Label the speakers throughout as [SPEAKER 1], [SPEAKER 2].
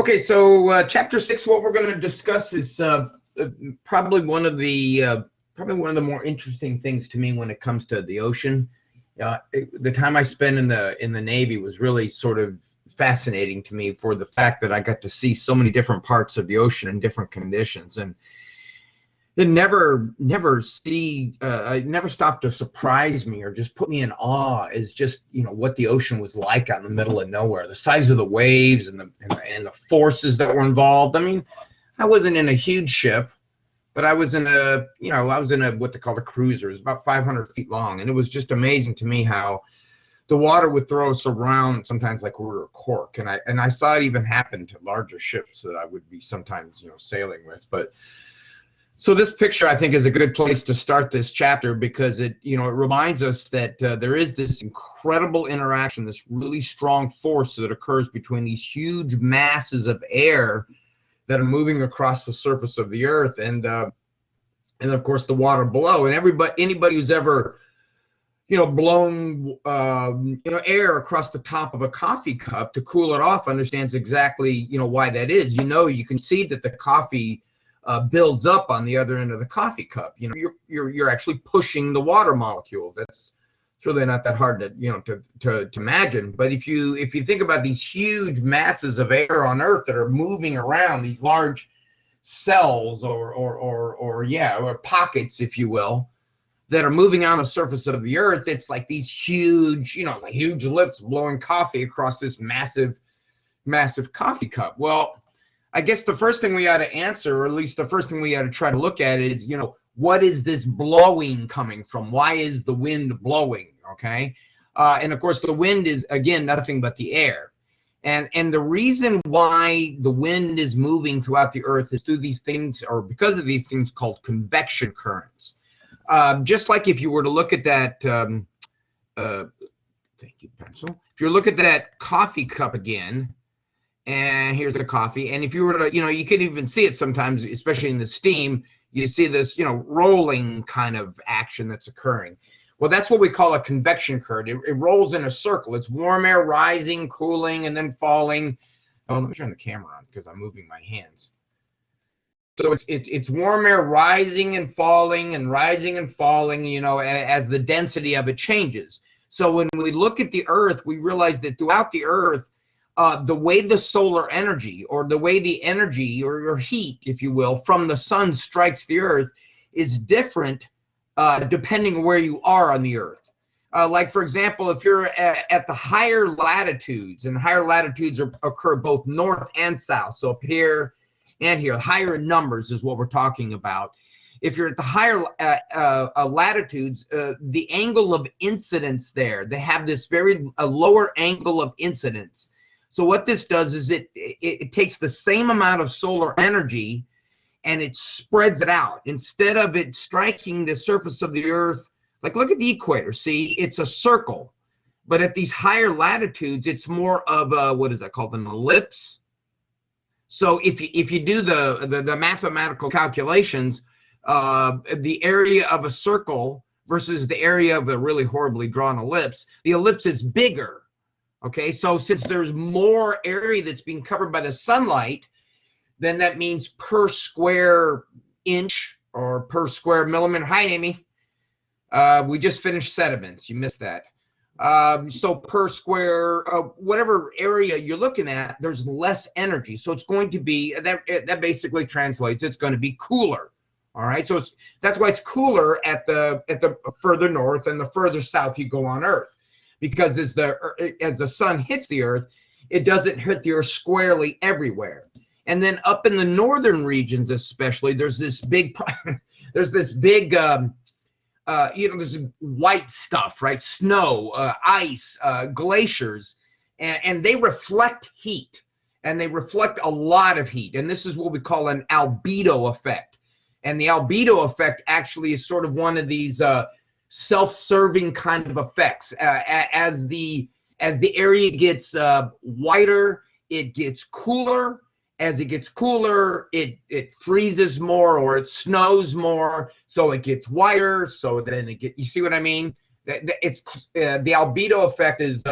[SPEAKER 1] Okay, so chapter 6, what we're going to discuss is probably one of the more interesting things to me when it comes to the ocean. The time I spent in the Navy was really sort of fascinating to me for the fact that I got to see so many different parts of the ocean in different conditions, and it never stopped to surprise me or just put me in awe is just what the ocean was like out in the middle of nowhere, the size of the waves and the forces that were involved. I mean, I wasn't in a huge ship, but I was in a what they call a cruiser. It was about 500 feet long, and it was just amazing to me how the water would throw us around sometimes like we were a cork, and I saw it even happen to larger ships that I would be sometimes sailing with. But so this picture, I think, is a good place to start this chapter because it reminds us that there is this incredible interaction, this really strong force that occurs between these huge masses of air that are moving across the surface of the earth, and of course the water below. And anybody who's ever blown air across the top of a coffee cup to cool it off understands exactly why that is. You can see that the coffee builds up on the other end of the coffee cup. You're actually pushing the water molecules. It's really not that hard to imagine. But if you think about these huge masses of air on Earth that are moving around, these large cells or pockets, if you will, that are moving on the surface of the Earth, it's like these huge lips blowing coffee across this massive coffee cup. Well, I guess the first thing we ought to answer, or at least the first thing we ought to try to look at is, what is this blowing coming from? Why is the wind blowing? Okay. And of course, the wind is, again, nothing but the air. And the reason why the wind is moving throughout the earth is through these things, or because of these things called convection currents. Just like if you were to look at that, thank you, pencil. If you look at that coffee cup again, and here's the coffee, and if you were to, you can even see it sometimes, especially in the steam, you see this, rolling kind of action that's occurring. Well, that's what we call a convection current. It rolls in a circle. It's warm air rising, cooling, and then falling. Oh, let me turn the camera on because I'm moving my hands. So it's warm air rising and falling and rising and falling, as the density of it changes. So when we look at the Earth, we realize that throughout the Earth, the way the solar energy, or the way the energy or heat, if you will, from the sun strikes the Earth is different depending where you are on the Earth. Like, for example, if you're at the higher latitudes, and higher latitudes occur both north and south, so up here and here, higher numbers is what we're talking about. If you're at the higher latitudes, the angle of incidence there, they have this a lower angle of incidence. So what this does is it takes the same amount of solar energy and it spreads it out. Instead of it striking the surface of the Earth, like look at the equator, see, it's a circle. But at these higher latitudes, it's more of a, what is that called, an ellipse? So if you do the mathematical calculations, the area of a circle versus the area of a really horribly drawn ellipse, the ellipse is bigger. Okay, so since there's more area that's being covered by the sunlight, then that means per square inch or per square millimeter. Hi, Amy. We just finished sediments. You missed that. So per square, whatever area you're looking at, there's less energy. So it's going to be, that basically translates, it's going to be cooler. All right, so that's why it's cooler at the further north and the further south you go on Earth. Because as the sun hits the Earth, it doesn't hit the Earth squarely everywhere. And then up in the northern regions, especially, there's this big there's white stuff, right? Snow, ice, glaciers, and they reflect heat, and they reflect a lot of heat. And this is what we call an albedo effect. And the albedo effect actually is sort of one of these self-serving kind of effects. As the area gets whiter, it gets cooler. As it gets cooler, it freezes more or it snows more, so it gets whiter. So then you see what I mean? It's the albedo effect is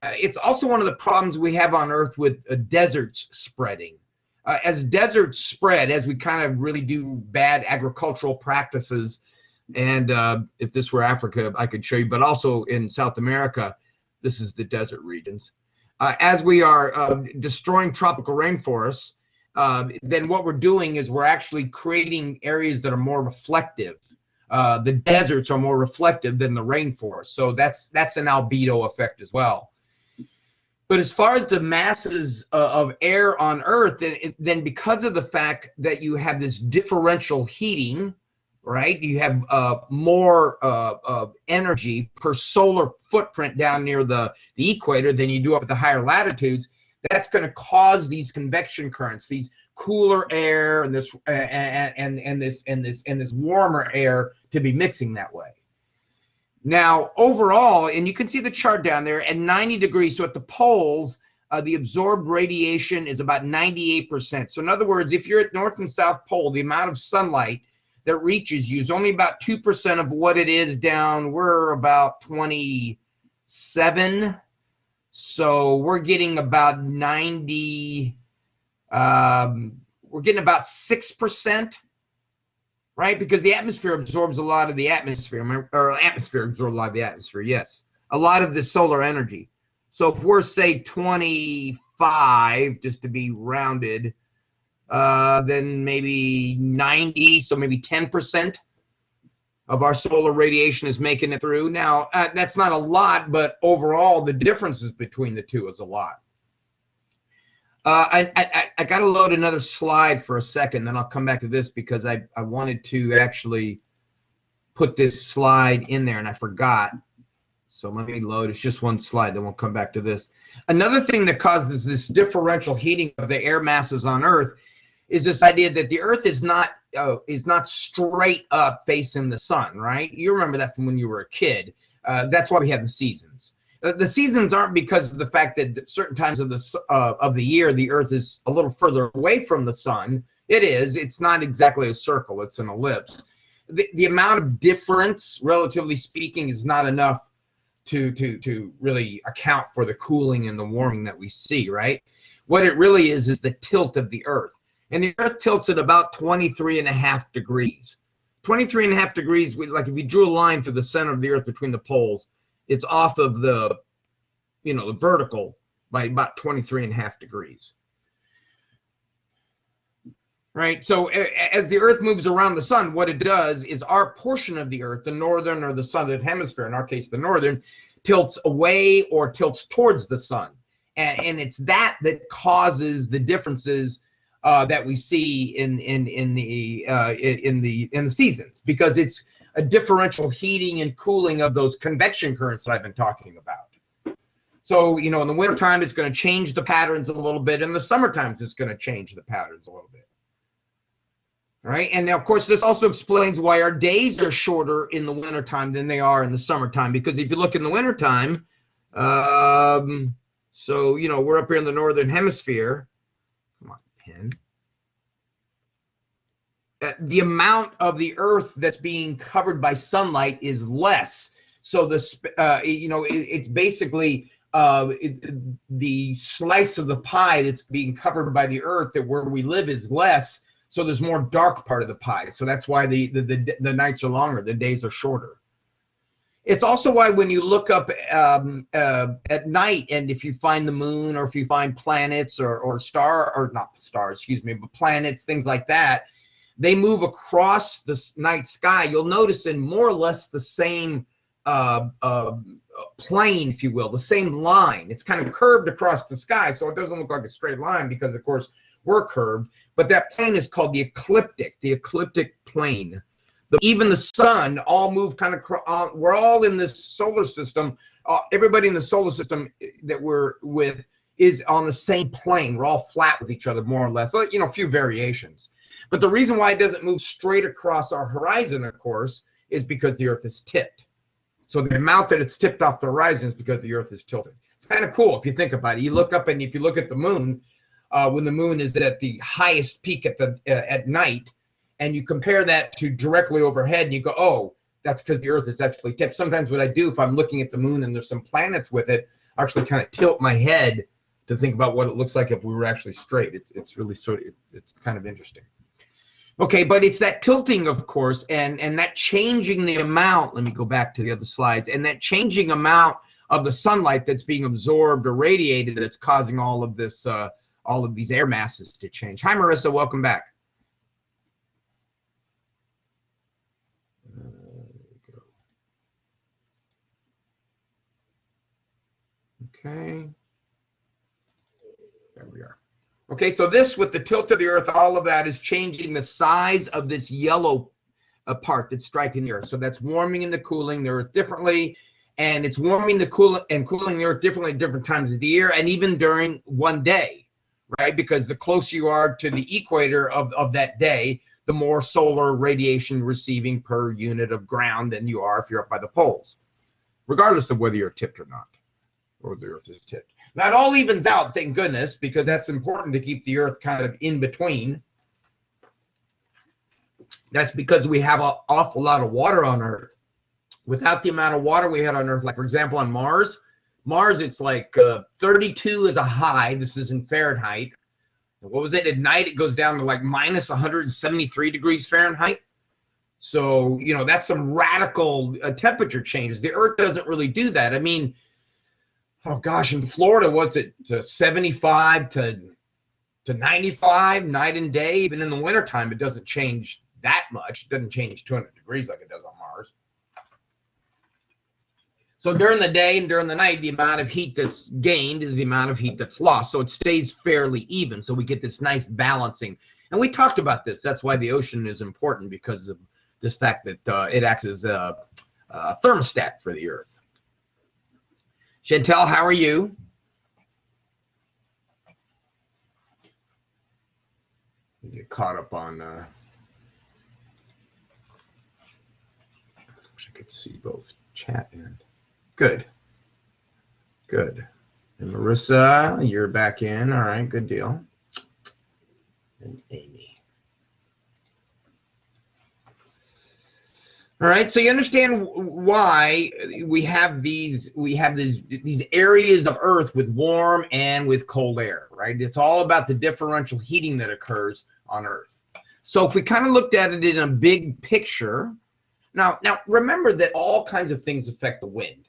[SPEAKER 1] It's also one of the problems we have on Earth with deserts spreading. As deserts spread, as we kind of really do bad agricultural practices, and if this were Africa, I could show you, but also in South America, this is the desert regions. As we are destroying tropical rainforests, then what we're doing is we're actually creating areas that are more reflective. The deserts are more reflective than the rainforest, so that's an albedo effect as well. But as far as the masses of air on Earth, then because of the fact that you have this differential heating, right? You have more energy per solar footprint down near the equator than you do up at the higher latitudes. That's going to cause these convection currents, these cooler air and this warmer air to be mixing that way. Now, overall, and you can see the chart down there at 90 degrees. So at the poles, the absorbed radiation is about 98%. So in other words, if you're at North and South Pole, the amount of sunlight that reaches you is only about 2% of what it is down. We're about 27. So we're getting about 90, we're getting about 6%, right? Because the atmosphere absorbs a lot of the atmosphere, or atmosphere absorbs a lot of the atmosphere, yes. A lot of the solar energy. So if we're, say, 25, just to be rounded, then maybe 90, so maybe 10% of our solar radiation is making it through. Now, that's not a lot, but overall, the differences between the two is a lot. I got to load another slide for a second, then I'll come back to this because I wanted to actually put this slide in there, and I forgot. So let me load. It's just one slide, then we'll come back to this. Another thing that causes this differential heating of the air masses on Earth is this idea that the Earth is not straight up facing the sun, right? You remember that from when you were a kid. That's why we have the seasons. The seasons aren't because of the fact that certain times of the year the Earth is a little further away from the sun. It is. It's not exactly a circle. It's an ellipse. The amount of difference, relatively speaking, is not enough to really account for the cooling and the warming that we see, right? What it really is the tilt of the Earth. And the Earth tilts at about 23.5 degrees. 23.5 degrees, like if you drew a line through the center of the Earth between the poles, it's off of the vertical by about 23.5 degrees. Right? So as the Earth moves around the sun, what it does is our portion of the Earth, the northern or the southern hemisphere, in our case the northern, tilts away or tilts towards the sun. And it's that causes the differences that we see in the seasons, because it's a differential heating and cooling of those convection currents that I've been talking about. So, in the wintertime, it's going to change the patterns a little bit. In the summertime, it's going to change the patterns a little bit. All right. And now, of course, this also explains why our days are shorter in the wintertime than they are in the summertime. Because if you look in the wintertime, we're up here in the northern hemisphere. Come on, pen. The amount of the Earth that's being covered by sunlight is less. So it's basically the slice of the pie that's being covered by the Earth that where we live is less. So there's more dark part of the pie. So that's why the nights are longer, the days are shorter. It's also why when you look up at night, and if you find the moon or if you find planets or planets, things like that, they move across the night sky. You'll notice in more or less the same plane, if you will, the same line. It's kind of curved across the sky, so it doesn't look like a straight line because, of course, we're curved. But that plane is called the ecliptic plane. Even the sun all move kind of, we're all in this solar system. Everybody in the solar system that we're with is on the same plane. We're all flat with each other, more or less. A few variations. But the reason why it doesn't move straight across our horizon, of course, is because the Earth is tipped. So the amount that it's tipped off the horizon is because the Earth is tilted. It's kind of cool if you think about it. You look up, and if you look at the moon, when the moon is at the highest peak at night, and you compare that to directly overhead, and you go, oh, that's because the Earth is actually tipped. Sometimes what I do, if I'm looking at the moon and there's some planets with it, actually kind of tilt my head to think about what it looks like if we were actually straight. It's really it's kind of interesting. Okay, but it's that tilting, of course, and that changing the amount. Let me go back to the other slides. And that changing amount of the sunlight that's being absorbed or radiated that's causing all of this, all of these air masses to change. Hi, Marissa. Welcome back. Okay. There we are. Okay, so this, with the tilt of the Earth, all of that is changing the size of this yellow part that's striking the Earth. So that's warming and cooling the Earth differently, and it's warming and cooling the Earth differently at different times of the year, and even during one day, right? Because the closer you are to the equator of that day, the more solar radiation receiving per unit of ground than you are if you're up by the poles, regardless of whether you're tipped or not, or the Earth is tipped. Now, it all evens out, thank goodness, because that's important to keep the Earth kind of in between. That's because we have an awful lot of water on Earth. Without the amount of water we had on Earth, like, for example, on Mars, it's like 32 is a high. This is in Fahrenheit. What was it? At night, it goes down to like minus 173 degrees Fahrenheit. So, you know, that's some radical temperature changes. The Earth doesn't really do that. I mean, oh gosh, in Florida, what's it, 75 to 95 night and day? Even in the wintertime, it doesn't change that much. It doesn't change 200 degrees like it does on Mars. So during the day and during the night, the amount of heat that's gained is the amount of heat that's lost. So it stays fairly even. So we get this nice balancing. And we talked about this. That's why the ocean is important, because of this fact that it acts as a thermostat for the Earth. Chantel, how are you? Get caught up on. I wish I could see both chat and. Good. Good. And Marissa, you're back in. All right, good deal. And Amy. All right, so you understand why we have these areas of Earth with warm and with cold air, right? It's all about the differential heating that occurs on Earth. So if we kind of looked at it in a big picture, now remember that all kinds of things affect the wind.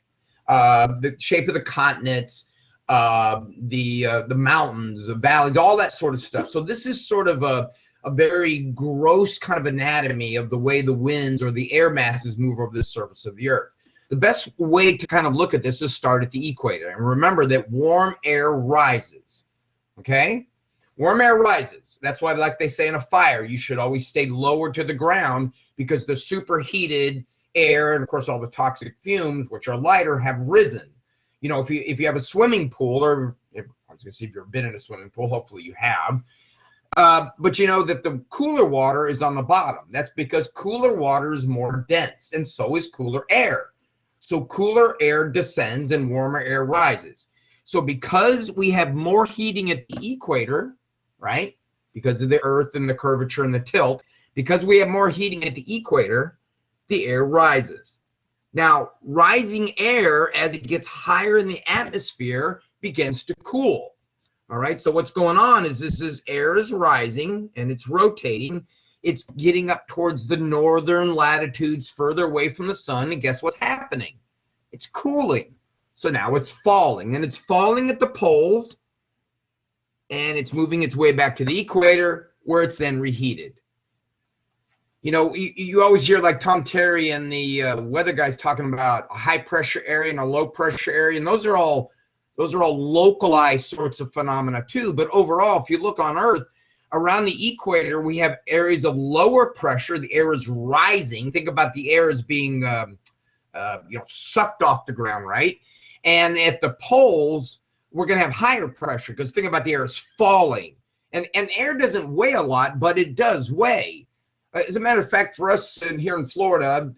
[SPEAKER 1] The shape of the continents, the mountains, the valleys, all that sort of stuff. So this is sort of a very gross kind of anatomy of the way the winds or the air masses move over the surface of the Earth. The best way to kind of look at this is start at the equator. And remember that warm air rises, okay? Warm air rises. That's why, like they say in a fire, you should always stay lower to the ground, because the superheated air and, of course, all the toxic fumes, which are lighter, have risen. You know, if you have a swimming pool, or I was going to see if you've ever been in a swimming pool, hopefully you have, but you know that the cooler water is on the bottom. That's because cooler water is more dense, and so is cooler air. So cooler air descends and warmer air rises. So because we have more heating at the equator, right, because of the Earth and the curvature and the tilt, because we have more heating at the equator, the air rises. Now, rising air, as it gets higher in the atmosphere, begins to cool. All right, so what's going on is this air is rising and it's rotating. It's getting up towards the northern latitudes, further away from the sun, and guess what's happening? It's cooling. So now it's falling, and it's falling at the poles, and it's moving its way back to the equator, where it's then reheated. You know, you always hear like Tom Terry and the weather guys talking about a high pressure area and a low pressure area, and those are all localized sorts of phenomena too. But overall, if you look on Earth, around the equator, we have areas of lower pressure. The air is rising. Think about the air as being sucked off the ground, right? And at the poles, we're going to have higher pressure, because think about the air is falling. And air doesn't weigh a lot, but it does weigh. As a matter of fact, for us here in Florida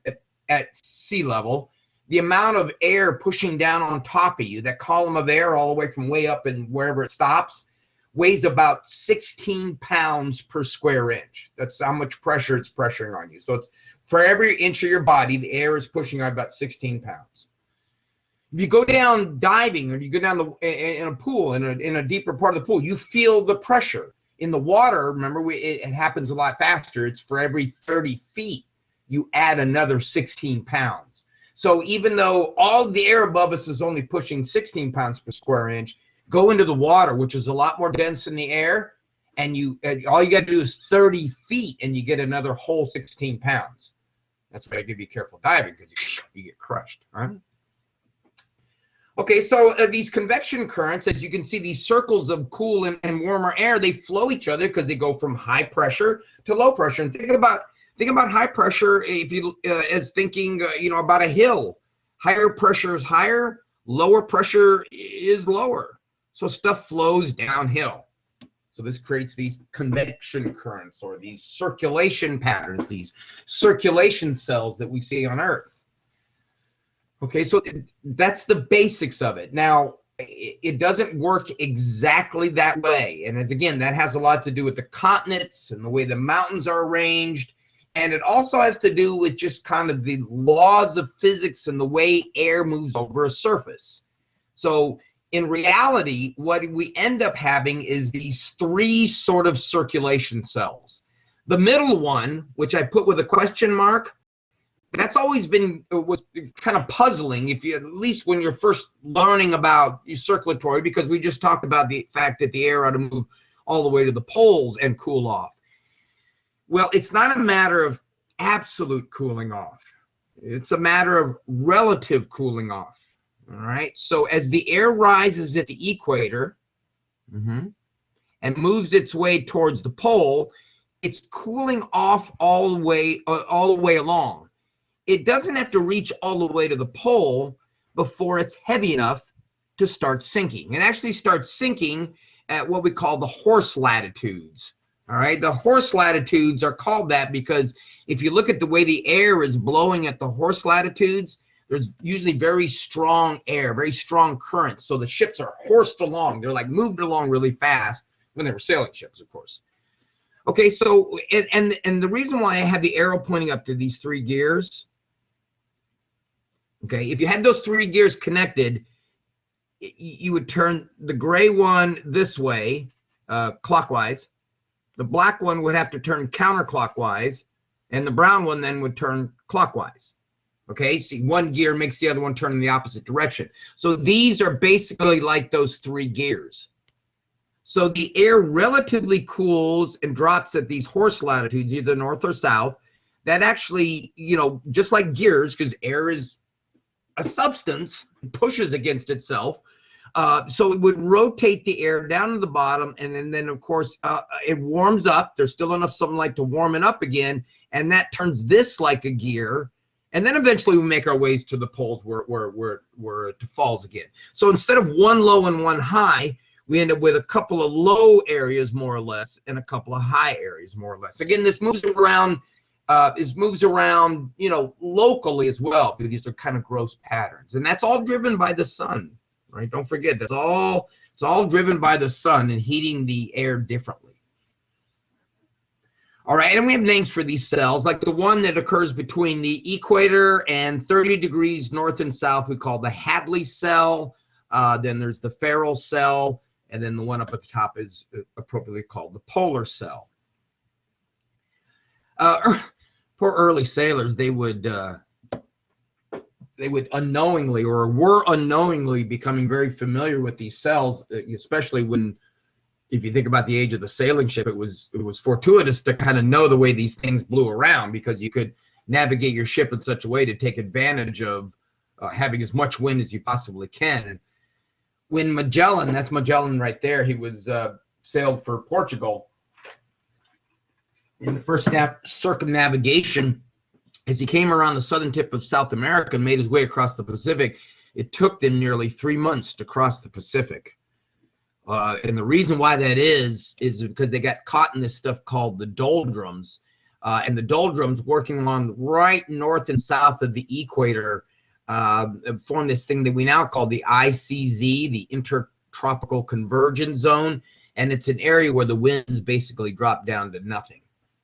[SPEAKER 1] at sea level, the amount of air pushing down on top of you, that column of air all the way from way up and wherever it stops, weighs about 16 pounds per square inch. That's how much pressure it's pressuring on you. So it's, for every inch of your body, the air is pushing on about 16 pounds. If you go down diving, or you go down in a pool, in a deeper part of the pool, you feel the pressure. In the water, remember, it happens a lot faster. It's for every 30 feet, you add another 16 pounds. So even though all the air above us is only pushing 16 pounds per square inch, go into the water, which is a lot more dense in the air, and all you got to do is 30 feet, and you get another whole 16 pounds. That's why I give you careful diving, because you get crushed. Right? Okay, so these convection currents, as you can see, these circles of cool and warmer air, they flow each other because they go from high pressure to low pressure. And think about high pressure if you as thinking about a hill. Higher pressure is higher, lower pressure is lower. So stuff flows downhill. So this creates these convection currents, or these circulation patterns, these circulation cells that we see on Earth. Okay, so that's the basics of it. Now, it doesn't work exactly that way. And again, that has a lot to do with the continents and the way the mountains are arranged. And it also has to do with just kind of the laws of physics and the way air moves over a surface. So in reality, what we end up having is these three sort of circulation cells. The middle one, which I put with a question mark, that's always was kind of puzzling, at least when you're first learning about circulatory, because we just talked about the fact that the air ought to move all the way to the poles and cool off. Well, it's not a matter of absolute cooling off. It's a matter of relative cooling off. All right. So as the air rises at the equator and moves its way towards the pole, it's cooling off all the way along. It doesn't have to reach all the way to the pole before it's heavy enough to start sinking. It actually starts sinking at what we call the horse latitudes. All right, the horse latitudes are called that because if you look at the way the air is blowing at the horse latitudes, there's usually very strong air, very strong currents. So the ships are horsed along. They're like moved along really fast when they were sailing ships, of course. Okay, so and the reason why I have the arrow pointing up to these three gears, okay, if you had those three gears connected, you would turn the gray one this way, clockwise. The black one would have to turn counterclockwise, and the brown one then would turn clockwise. Okay, see, one gear makes the other one turn in the opposite direction. So these are basically like those three gears. So the air relatively cools and drops at these horse latitudes, either north or south. That actually, just like gears, because air is a substance, it pushes against itself. So it would rotate the air down to the bottom, and then of course, it warms up. There's still enough sunlight to warm it up again, and that turns this like a gear. And then eventually we make our ways to the poles where it falls again. So instead of one low and one high, we end up with a couple of low areas, more or less, and a couple of high areas, more or less. Again, this moves around, locally as well, because these are kind of gross patterns. And that's all driven by the sun, right? Don't forget, it's all driven by the sun and heating the air differently. All right, and we have names for these cells, like the one that occurs between the equator and 30 degrees north and south, we call the Hadley cell. Then there's the Ferrel cell, and then the one up at the top is appropriately called the polar cell. Poor early sailors, they would unknowingly, or were unknowingly, becoming very familiar with these cells, especially when, if you think about the age of the sailing ship, it was fortuitous to kind of know the way these things blew around, because you could navigate your ship in such a way to take advantage of having as much wind as you possibly can. And when Magellan, that's Magellan right there, he was sailed for Portugal. In the first circumnavigation, as he came around the southern tip of South America and made his way across the Pacific, it took them nearly 3 months to cross the Pacific. And the reason why that is because they got caught in this stuff called the doldrums. And the doldrums, working along right north and south of the equator, form this thing that we now call the ICZ, the Intertropical Convergence Zone. And it's an area where the winds basically drop down to nothing.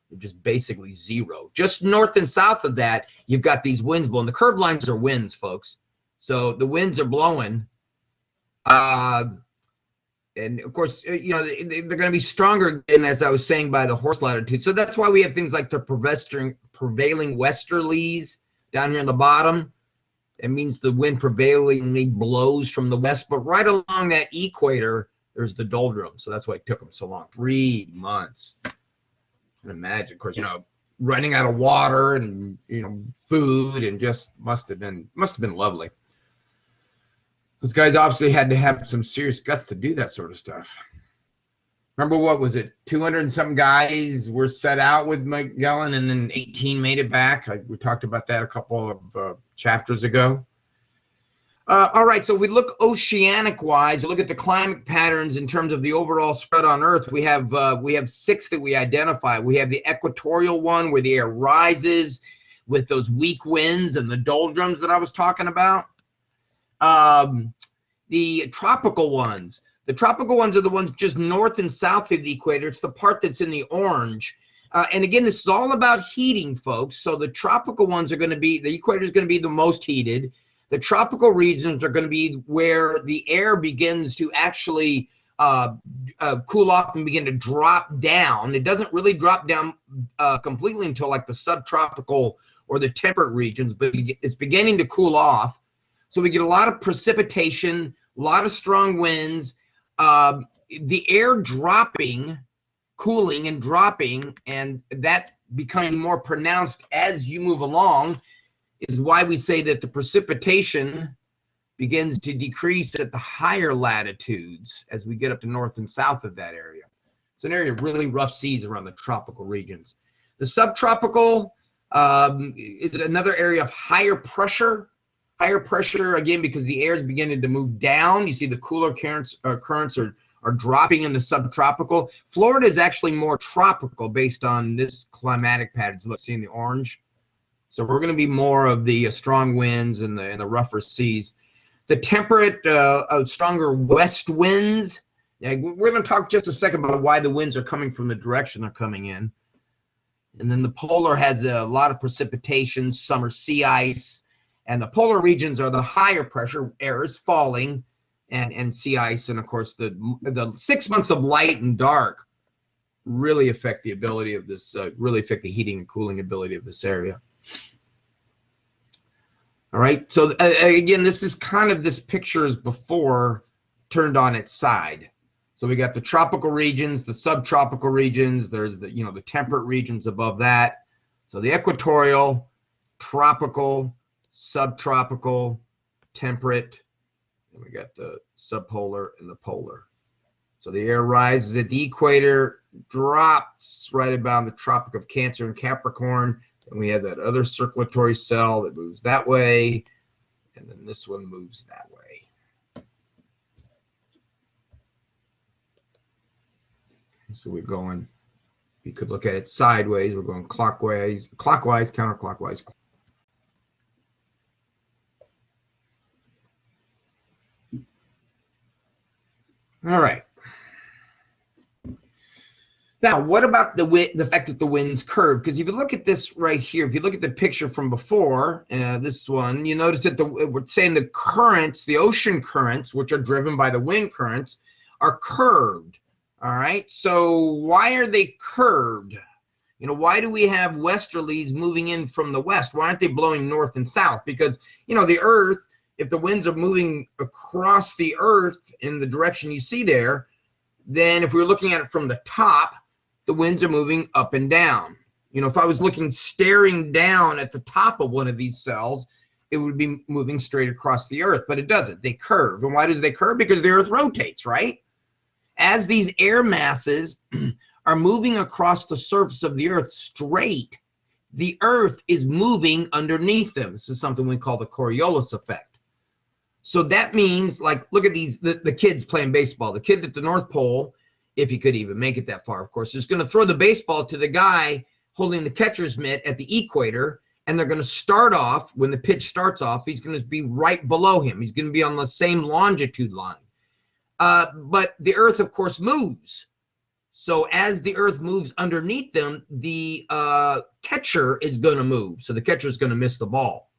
[SPEAKER 1] They're just basically zero. Just north and south of that, you've got these winds blowing. The curved lines are winds, folks. So the winds are blowing. And of course, they're going to be stronger again, as I was saying, by the horse latitude. So that's why we have things like the prevailing westerlies down here in the bottom. It means the wind prevailingly blows from the west, but right along that equator, there's the doldrums. So that's why it took them so long, 3 months. I can imagine, of course, running out of water and food, and just must have been lovely. Those guys obviously had to have some serious guts to do that sort of stuff. Remember, what was it? 200 and some guys were set out with Magellan, and then 18 made it back. We talked about that a couple of chapters ago. All right, so we look oceanic-wise. Look at the climate patterns in terms of the overall spread on Earth. We have 6 that we identify. We have the equatorial one, where the air rises with those weak winds and the doldrums that I was talking about. The tropical ones. The tropical ones are the ones just north and south of the equator. It's the part that's in the orange. And again, this is all about heating, folks. So the tropical ones are going to be, the equator is going to be the most heated. The tropical regions are going to be where the air begins to actually cool off and begin to drop down. It doesn't really drop down completely until like the subtropical or the temperate regions, but it's beginning to cool off. So we get a lot of precipitation, a lot of strong winds, the air dropping, cooling and dropping, and that becoming more pronounced as you move along is why we say that the precipitation begins to decrease at the higher latitudes as we get up to north and south of that area. It's an area of really rough seas around the tropical regions. The subtropical is another area of higher pressure. Higher pressure, again, because the air is beginning to move down. You see the cooler currents are dropping in the subtropical. Florida is actually more tropical based on this climatic patterns. Let's see in the orange. So we're going to be more of the strong winds and the rougher seas. The temperate, stronger west winds. Yeah, we're going to talk just a second about why the winds are coming from the direction they're coming in. And then the polar has a lot of precipitation, summer sea ice. And the polar regions are the higher pressure, air is falling, and sea ice. And of course, the 6 months of light and dark really affect the ability of this, really affect the heating and cooling ability of this area. All right, so again, this is kind of, this picture is before turned on its side. So we got the tropical regions, the subtropical regions, there's the, the temperate regions above that. So the equatorial, tropical, subtropical, temperate, and we got the subpolar and the polar. So the air rises at the equator, drops right about the Tropic of Cancer and Capricorn, and we have that other circulatory cell that moves that way, and then this one moves that way. So we're going, you could look at it sideways, we're going clockwise, counterclockwise. All right. Now, what about the fact that the winds curve? Because if you look at this right here, if you look at the picture from before, this one, you notice that we're saying the currents, the ocean currents, which are driven by the wind currents, are curved. All right. So why are they curved? Why do we have westerlies moving in from the west? Why aren't they blowing north and south? Because, the Earth, if the winds are moving across the Earth in the direction you see there, then if we were looking at it from the top, the winds are moving up and down. If I was staring down at the top of one of these cells, it would be moving straight across the Earth, but it doesn't. They curve. And why does they curve? Because the Earth rotates, right? As these air masses are moving across the surface of the Earth straight, the Earth is moving underneath them. This is something we call the Coriolis effect. So that means, like, look at these, the kids playing baseball. The kid at the North Pole, if he could even make it that far, of course, is going to throw the baseball to the guy holding the catcher's mitt at the equator, and they're going to start off, when the pitch starts off, he's going to be right below him. He's going to be on the same longitude line. But the Earth, of course, moves. So as the Earth moves underneath them, the catcher is going to move. So the catcher is going to miss the ball.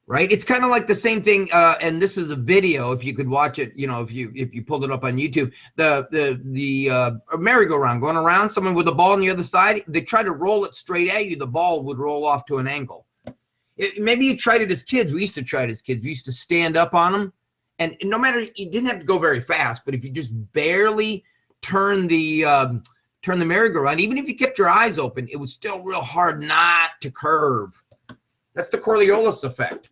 [SPEAKER 1] right? It's kind of like the same thing, and this is a video. If you could watch it, if you pulled it up on YouTube, the merry-go-round going around, someone with a ball on the other side, they try to roll it straight at you, the ball would roll off to an angle. Maybe you tried it as kids. We used to try it as kids. We used to stand up on them, and no matter, you didn't have to go very fast, but if you just barely turn the merry-go-round, even if you kept your eyes open, it was still real hard not to curve. That's the Coriolis effect.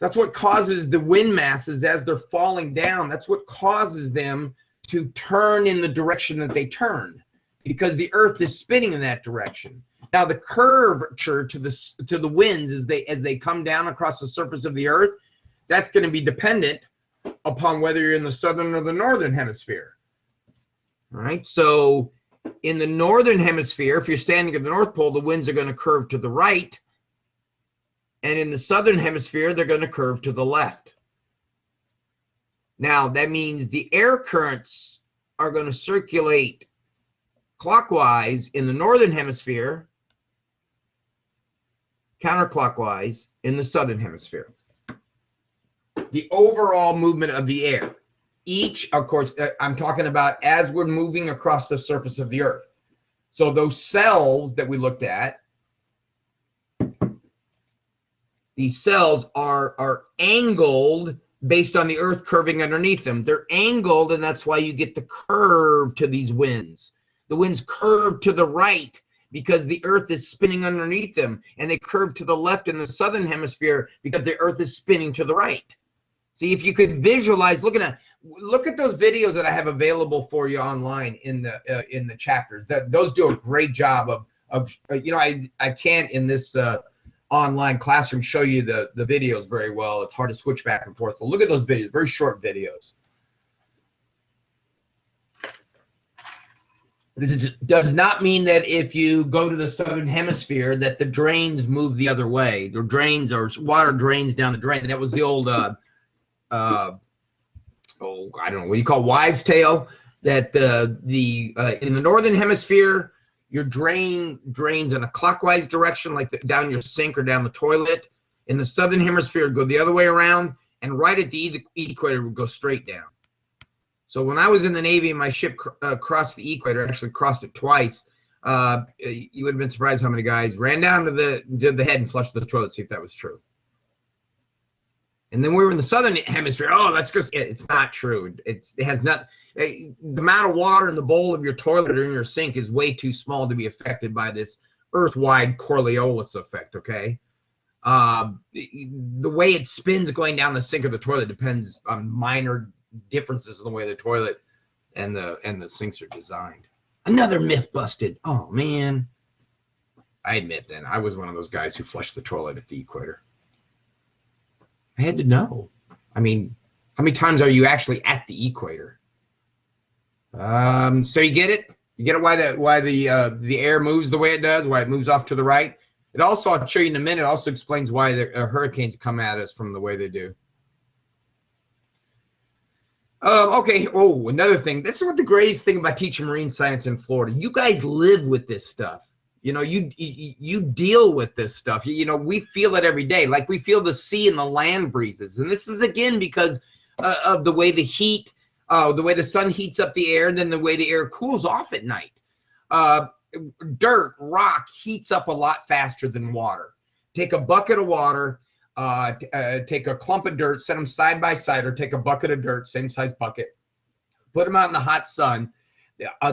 [SPEAKER 1] That's what causes the wind masses as they're falling down. That's what causes them to turn in the direction that they turn, because the earth is spinning in that direction. Now the curvature to the winds as they come down across the surface of the earth, that's going to be dependent upon whether you're in the southern or the northern hemisphere. All right, so in the northern hemisphere, if you're standing at the North Pole, the winds are going to curve to the right. And in the southern hemisphere, they're going to curve to the left. Now, that means the air currents are going to circulate clockwise in the northern hemisphere, counterclockwise in the southern hemisphere. The overall movement of the air. Each, of course, I'm talking about as we're moving across the surface of the earth. So those cells that we looked at, these cells are angled based on the earth curving underneath them. They're angled, and that's why you get the curve to these winds. The winds curve to the right because the earth is spinning underneath them, and they curve to the left in the southern hemisphere because the earth is spinning to the right. See, if you could visualize, look at those videos that I have available for you online in the chapters. Those do a great job of I can't in this online classroom show you the videos very well. It's hard to switch back and forth. But look at those videos, very short videos. This does not mean that if you go to the southern hemisphere that the drains move the other way. The drains or water drains down the drain. That was the old I don't know what you call wives' tale. That in the northern hemisphere, your drain drains in a clockwise direction, like down your sink or down the toilet. In the southern hemisphere, go the other way around, and right at the equator would go straight down. So when I was in the Navy and my ship crossed the equator, actually crossed it twice, you would have been surprised how many guys ran down to the head and flushed the toilet, see if that was true. And then we were in the southern hemisphere. Oh, that's just it's not true. It has not. The amount of water in the bowl of your toilet or in your sink is way too small to be affected by this earth-wide Coriolis effect. Okay, the way it spins going down the sink or the toilet depends on minor differences in the way the toilet and the sinks are designed. Another myth busted. Oh man, I admit then I was one of those guys who flushed the toilet at the equator. I had to know. I mean, how many times are you actually at the equator? So you get it? You get it why the air moves the way it does, why it moves off to the right? It also, I'll show you in a minute, also explains why the hurricanes come at us from the way they do. Okay, another thing. This is what the greatest thing about teaching marine science in Florida. You guys live with this stuff. You know, you deal with this stuff. You know, we feel it every day. Like we feel the sea and the land breezes. And this is, again, because of the way the heat, the way the sun heats up the air, and then the way the air cools off at night. Dirt, rock heats up a lot faster than water. Take a bucket of water, take a clump of dirt, set them side by side, or take a bucket of dirt, same size bucket, put them out in the hot sun.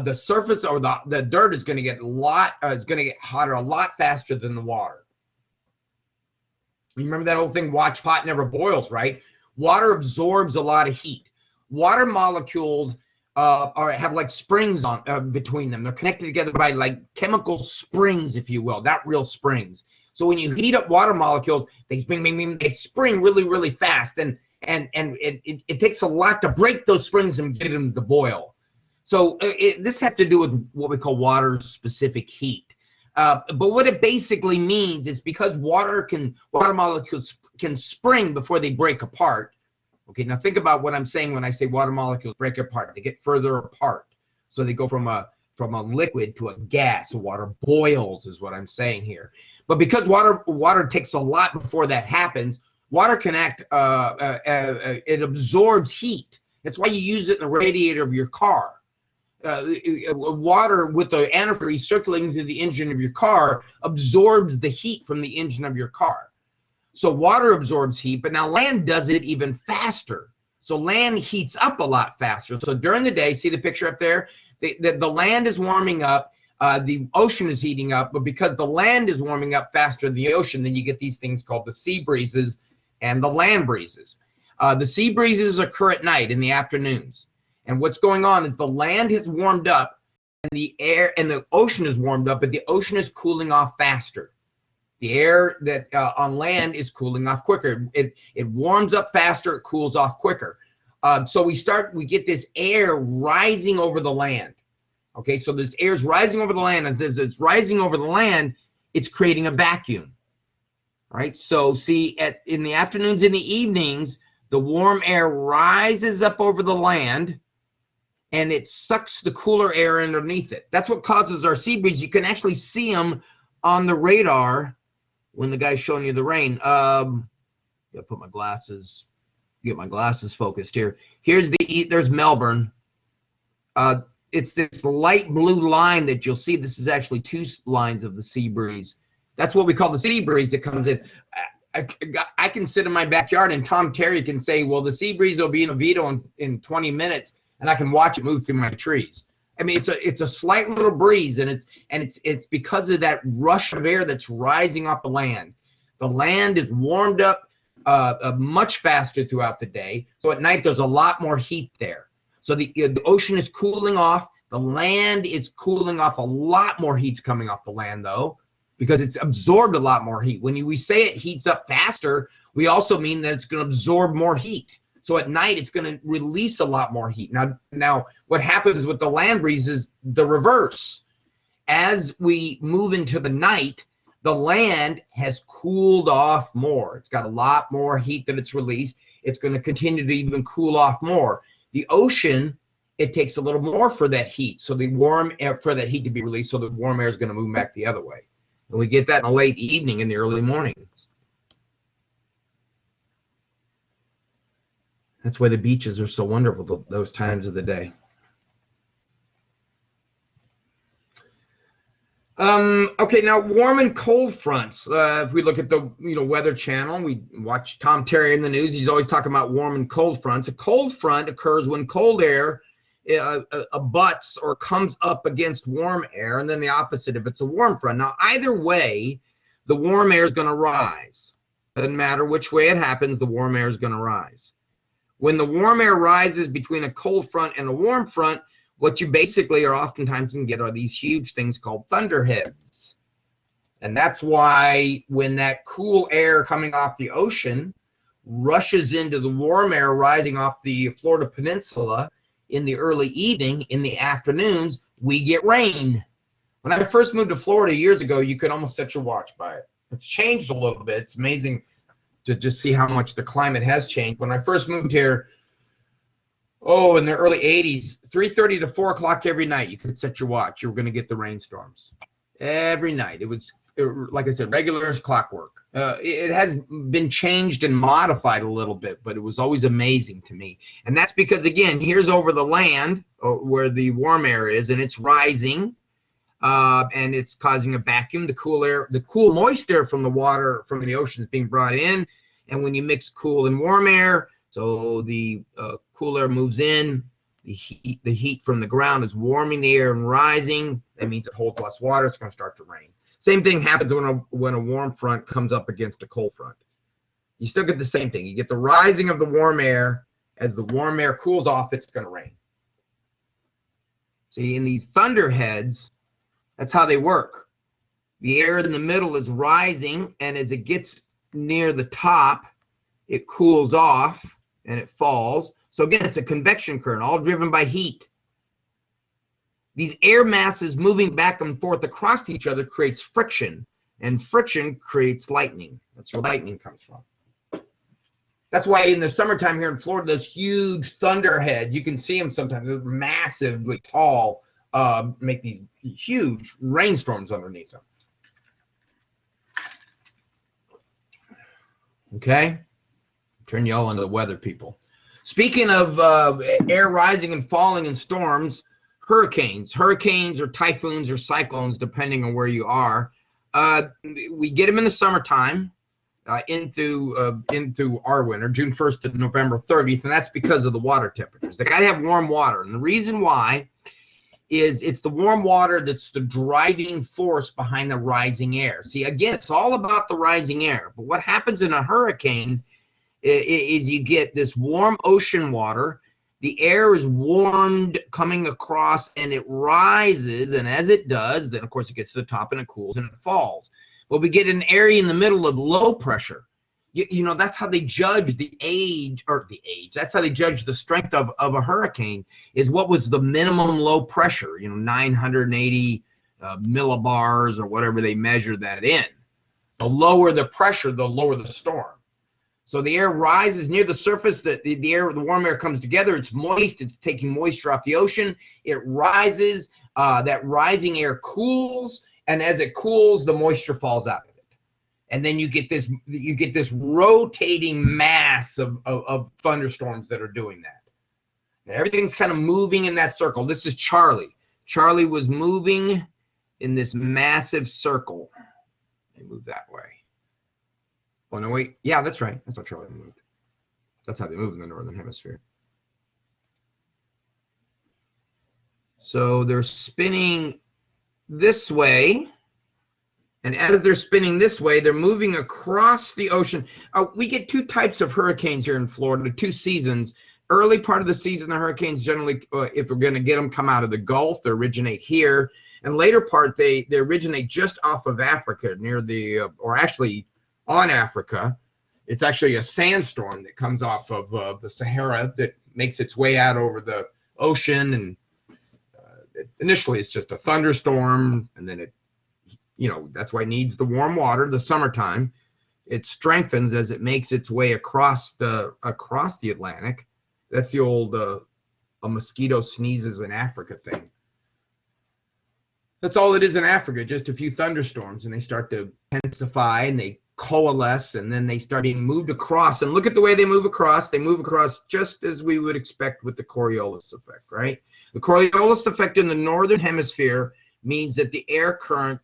[SPEAKER 1] The surface or the dirt is going to get hotter a lot faster than the water. You remember that old thing, watch pot never boils, right? Water absorbs a lot of heat. Water molecules have like springs on between them. They're connected together by like chemical springs, if you will, not real springs. So when you heat up water molecules, they spring really, really fast, and it takes a lot to break those springs and get them to boil. So this has to do with what we call water-specific heat. But what it basically means is because water molecules can spring before they break apart. Okay, now think about what I'm saying when I say water molecules break apart. They get further apart. So they go from a liquid to a gas. So water boils is what I'm saying here. But because water takes a lot before that happens, water can act, it absorbs heat. That's why you use it in the radiator of your car. Water with the antifreeze circulating through the engine of your car absorbs the heat from the engine of your car. So water absorbs heat, but now land does it even faster. So land heats up a lot faster. So during the day, see the picture up there? The land is warming up, the ocean is heating up, but because the land is warming up faster than the ocean, then you get these things called the sea breezes and the land breezes. The sea breezes occur at night in the afternoons. And what's going on is the land has warmed up and the air and the ocean is warmed up, but the ocean is cooling off faster. The air that on land is cooling off quicker. It warms up faster, it cools off quicker. So we get this air rising over the land. Okay, so this air is rising over the land. As it's rising over the land, it's creating a vacuum. Right? So see, in the afternoons and the evenings, the warm air rises up over the land and it sucks the cooler air underneath it. That's what causes our sea breeze. You can actually see them on the radar when the guy's showing you the rain. Gotta put my glasses, get my glasses focused here. There's Melbourne. It's this light blue line that you'll see. This is actually two lines of the sea breeze. That's what we call the sea breeze that comes in. I can sit in my backyard and Tom Terry can say, well, the sea breeze will be in Oviedo in 20 minutes, and I can watch it move through my trees. I mean, it's a slight little breeze, and it's because of that rush of air that's rising off the land. The land is warmed up much faster throughout the day, so at night there's a lot more heat there. So the ocean is cooling off. The land is cooling off. A lot more heat's coming off the land, though, because it's absorbed a lot more heat. When we say it heats up faster, we also mean that it's going to absorb more heat. So at night, it's going to release a lot more heat. Now, what happens with the land breeze is the reverse. As we move into the night, the land has cooled off more. It's got a lot more heat that it's released. It's going to continue to even cool off more. The ocean, it takes a little more for that heat. So the warm air, for that heat to be released, so the warm air is going to move back the other way. And we get that in the late evening and the early mornings. That's why the beaches are so wonderful those times of the day. Okay, now warm and cold fronts. If we look at the Weather Channel, we watch Tom Terry in the news. He's always talking about warm and cold fronts. A cold front occurs when cold air abuts or comes up against warm air, and then the opposite if it's a warm front. Now, either way, the warm air is going to rise. Doesn't matter which way it happens, the warm air is going to rise. When the warm air rises between a cold front and a warm front, what you basically are oftentimes going to get are these huge things called thunderheads. And that's why when that cool air coming off the ocean rushes into the warm air rising off the Florida Peninsula in the early evening, in the afternoons, we get rain. When I first moved to Florida years ago, you could almost set your watch by it. It's changed a little bit. It's amazing to just see how much the climate has changed. When I first moved here, in the early 80s, 3:30 to 4 o'clock every night, you could set your watch. You were going to get the rainstorms. Every night. It was, like I said, regular as clockwork. It has been changed and modified a little bit, but it was always amazing to me. And that's because, again, here's over the land where the warm air is, and it's rising, and it's causing a vacuum. The cool air, the cool moist air from the water, from the ocean is being brought in. And when you mix cool and warm air, so the cool air moves in, the heat from the ground is warming the air and rising. That means it holds less water. It's going to start to rain. Same thing happens when a warm front comes up against a cold front. You still get the same thing. You get the rising of the warm air. As the warm air cools off, it's going to rain. See, in these thunderheads, that's how they work. The air in the middle is rising, and as it gets near the top, it cools off and it falls. So again, it's a convection current, all driven by heat. These air masses moving back and forth across each other creates friction, and friction creates lightning. That's where lightning comes from. That's why in the summertime here in Florida, those huge thunderheads, you can see them sometimes. They're massively tall, make these huge rainstorms underneath them. Okay, turn you all into weather people. Speaking of air rising and falling in storms, hurricanes or typhoons or cyclones, depending on where you are. We get them in the summertime. Into our winter, June 1st to November 30th, and that's because of the water temperatures. They got to have warm water, and the reason why is it's the warm water that's the driving force behind the rising air. See, again, it's all about the rising air, but what happens in a hurricane is you get this warm ocean water, the air is warmed coming across, and it rises, and as it does, then of course it gets to the top and it cools and it falls. Well, we get an area in the middle of low pressure. You know, that's how they judge that's how they judge the strength of a hurricane, is what was the minimum low pressure, 980 millibars or whatever they measure that in. The lower the pressure, the lower the storm. So the air rises near the surface, the warm air comes together, it's moist, it's taking moisture off the ocean, it rises, that rising air cools, and as it cools, the moisture falls out of it. And then you get this rotating mass of thunderstorms that are doing that. And everything's kind of moving in that circle. This is Charlie. Charlie was moving in this massive circle. They move that way. Oh, no, wait. Yeah, that's right. That's how Charlie moved. That's how they move in the Northern Hemisphere. So they're spinning this way, and as they're spinning this way, they're moving across the ocean. We get two types of hurricanes here in Florida, two seasons. Early part of the season, the hurricanes generally, if we're going to get them, come out of the Gulf. They originate here. And later part, they originate just off of Africa, near the, or actually on Africa. It's actually a sandstorm that comes off of the Sahara that makes its way out over the ocean, and initially it's just a thunderstorm, and then it, that's why it needs the warm water. The summertime, it strengthens as it makes its way across the Atlantic. That's the old a mosquito sneezes in Africa thing. That's all it is in Africa, just a few thunderstorms, and they start to intensify and they coalesce, and then they start being moved across. And look at the way they move across. They move across just as we would expect with the Coriolis effect, right? The Coriolis effect in the Northern Hemisphere means that the air current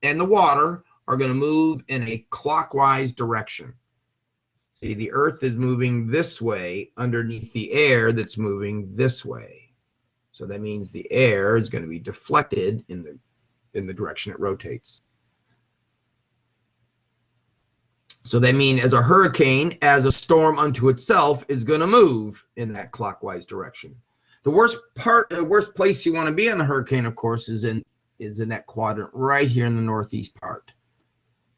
[SPEAKER 1] and the water are going to move in a clockwise direction. See, the Earth is moving this way underneath the air that's moving this way. So that means the air is going to be deflected in the direction it rotates. So that means as a hurricane, as a storm unto itself, is going to move in that clockwise direction. The worst place you want to be on the hurricane, of course, is in that quadrant right here in the northeast part.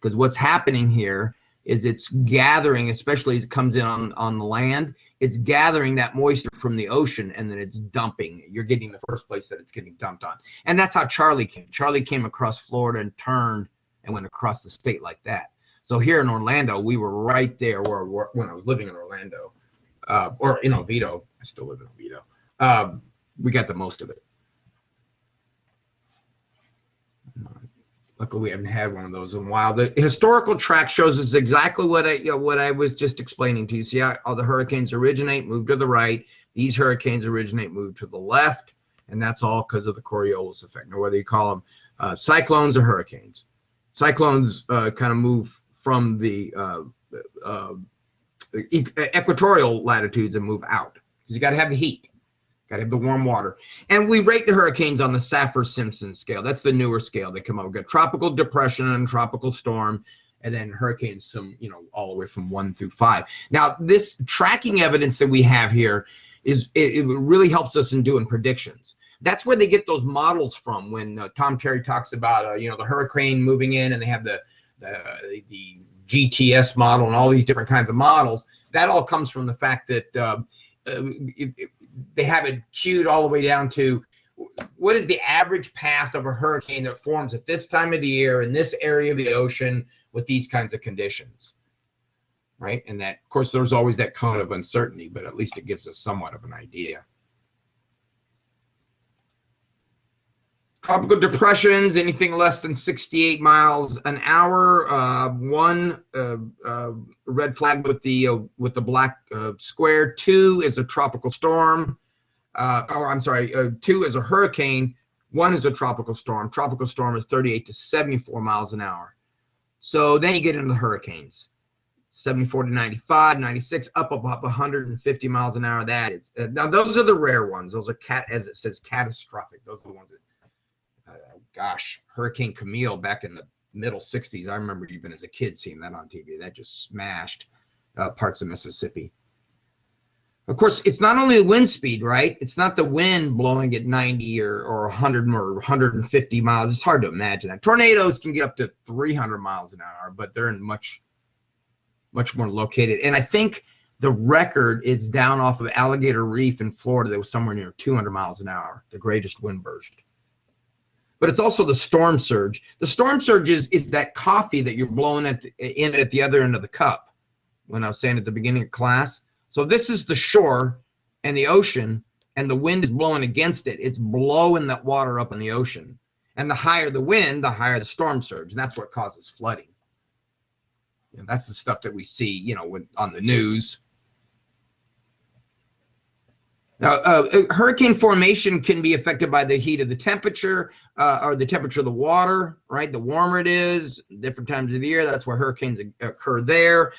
[SPEAKER 1] Because what's happening here is it's gathering, especially as it comes in on the land, it's gathering that moisture from the ocean, and then it's dumping. You're getting the first place that it's getting dumped on. And that's how Charlie came. Charlie came across Florida and turned and went across the state like that. So here in Orlando, we were right there when I was living in Orlando, or in Oviedo. I still live in Oviedo. We got the most of it. Luckily, we haven't had one of those in a while. The historical track shows us exactly what I was just explaining to you. See how all the hurricanes originate, move to the right. These hurricanes originate, move to the left, and that's all because of the Coriolis effect. Now, whether you call them cyclones or hurricanes. Cyclones kind of move from the equatorial latitudes and move out, because you got to have the heat. Got to have the warm water. And we rate the hurricanes on the Saffir-Simpson scale. That's the newer scale. They come up. We've got tropical depression and tropical storm, and then hurricanes, all the way from 1 through 5. Now, this tracking evidence that we have here it really helps us in doing predictions. That's where they get those models from. When Tom Terry talks about the hurricane moving in, and they have the GTS model and all these different kinds of models. That all comes from the fact that they have it queued all the way down to what is the average path of a hurricane that forms at this time of the year in this area of the ocean with these kinds of conditions, right? And that, of course, there's always that cone of uncertainty, but at least it gives us somewhat of an idea. Tropical depressions, anything less than 68 miles an hour. One red flag with the black square. Two is a tropical storm. Or I'm sorry, two is a hurricane. One is a tropical storm. Tropical storm is 38 to 74 miles an hour. So then you get into the hurricanes. 74 to 95, 96, up 150 miles an hour. That is now those are the rare ones. Those are as it says, catastrophic. Those are the ones that. Gosh, Hurricane Camille back in the middle 60s. I remember even as a kid seeing that on TV. That just smashed parts of Mississippi. Of course, it's not only the wind speed, right? It's not the wind blowing at 90 or 100 or 150 miles. It's hard to imagine that. Tornadoes can get up to 300 miles an hour, but they're in much more located. And I think the record is down off of Alligator Reef in Florida. That was somewhere near 200 miles an hour, the greatest wind burst. But it's also the storm surge. The storm surge is that coffee that you're blowing at the other end of the cup, when I was saying at the beginning of class. So this is the shore and the ocean, and the wind is blowing against it. It's blowing that water up in the ocean. And the higher the wind, the higher the storm surge. And that's what causes flooding. And that's the stuff that we see, on the news. Now, hurricane formation can be affected by the heat of the temperature or the temperature of the water, right? The warmer it is, different times of the year, that's where hurricanes occur there.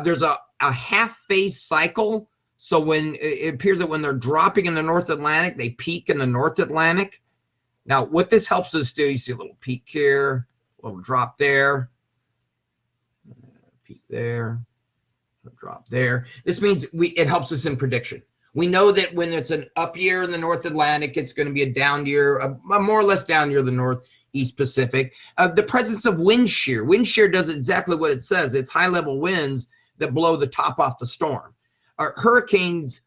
[SPEAKER 1] There's a half-phase cycle. So when it appears that when they're dropping in the North Atlantic, they peak in the North Atlantic. Now, what this helps us do, you see a little peak here, a little drop there, peak there, a drop there. This means it helps us in prediction. We know that when it's an up year in the North Atlantic, it's going to be a down year, a more or less down year in the Northeast Pacific. The presence of wind shear. Wind shear does exactly what it says. It's high-level winds that blow the top off the storm. Hurricanes,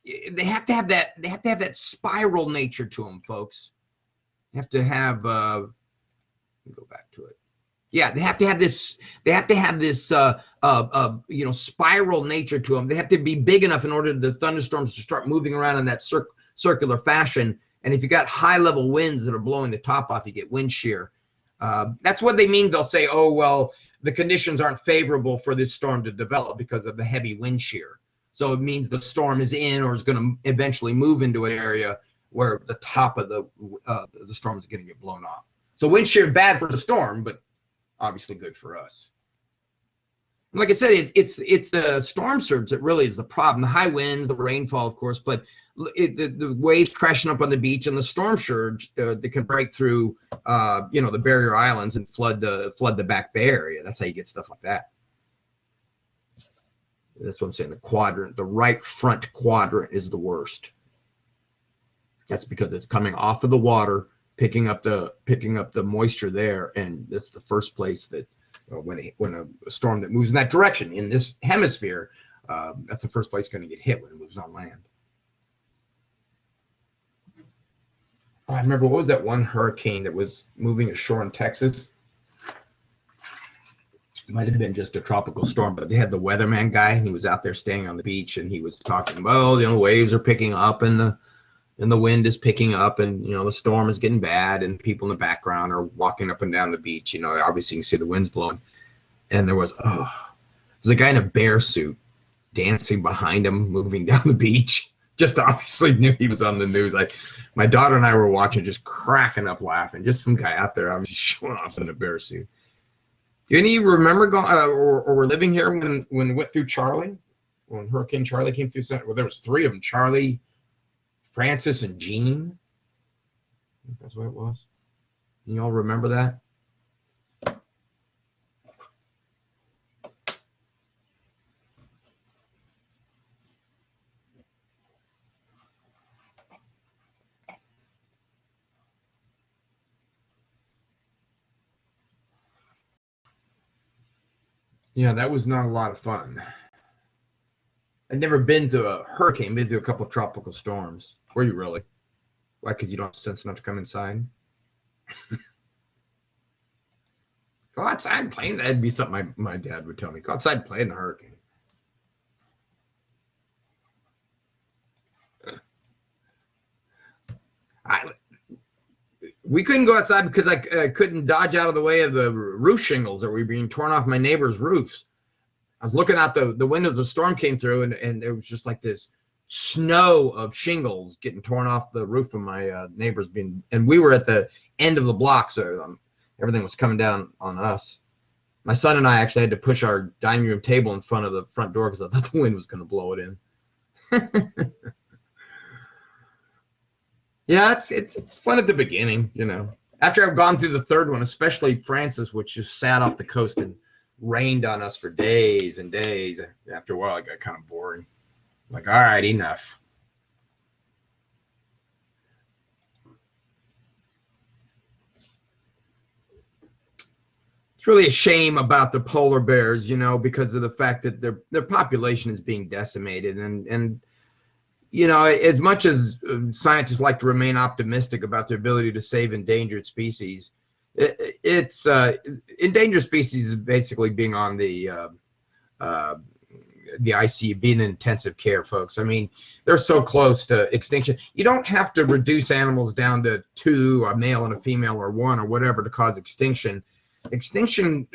[SPEAKER 1] they have to have that. They have to have that spiral nature to them, folks. They have to have. Let me go back to it. Yeah, they have to have this. They have to have this, spiral nature to them. They have to be big enough in order for the thunderstorms to start moving around in that circular fashion. And if you got high-level winds that are blowing the top off, you get wind shear. That's what they mean. They'll say, "Oh, well, the conditions aren't favorable for this storm to develop because of the heavy wind shear." So it means the storm is in or is going to eventually move into an area where the top of the storm is going to get blown off. So wind shear is bad for the storm, but obviously good for us. And like I said, it's the storm surge that really is the problem. The high winds, the rainfall, of course, but the waves crashing up on the beach and the storm surge that can break through, the barrier islands and flood the back Bay Area. That's how you get stuff like that. That's what I'm saying. The right front quadrant is the worst. That's because it's coming off of the water, picking up the moisture there, and that's the first place that when a storm that moves in that direction in this hemisphere, that's the first place going to get hit when it moves on land. I remember, what was that one hurricane that was moving ashore in Texas? It might have been just a tropical storm, but they had the weatherman guy, and he was out there staying on the beach, and he was talking about, waves are picking up, and the wind is picking up, and the storm is getting bad, and people in the background are walking up and down the beach. Obviously you can see the winds blowing, and there was a guy in a bear suit dancing behind him, moving down the beach. Just obviously knew he was on the news. My daughter and I were watching, just cracking up laughing. Just some guy out there obviously showing off in a bear suit. Do any of you remember going or were living here when we went through Charlie? When Hurricane Charlie came through? Well, there was three of them: Charlie, Francis, and Jean. I think that's what it was. You all remember that? Yeah, that was not a lot of fun. I'd never been to a hurricane, been through a couple of tropical storms. Were you really? Why? Because you don't have sense enough to come inside? Go outside and play. That'd be something my dad would tell me. Go outside and play in the hurricane. We couldn't go outside because I couldn't dodge out of the way of the roof shingles that were being torn off my neighbor's roofs. I was looking out the windows, the storm came through, and there was just like this snow of shingles getting torn off the roof of my neighbor's and we were at the end of the block, so everything was coming down on us. My son and I actually had to push our dining room table in front of the front door because I thought the wind was going to blow it in. Yeah, it's fun at the beginning, you know. After I've gone through the third one, especially Francis, which just sat off the coast and rained on us for days and days. After a while, it got kind of boring. Like, all right, enough. It's really a shame about the polar bears, you know, because of the fact that their population is being decimated, and you know, as much as scientists like to remain optimistic about their ability to save endangered species, it's endangered species is basically being on the ICU, being in intensive care, folks. I mean, they're so close to extinction. You don't have to reduce animals down to 2, a male and a female, or 1, or whatever, to cause extinction. Extinction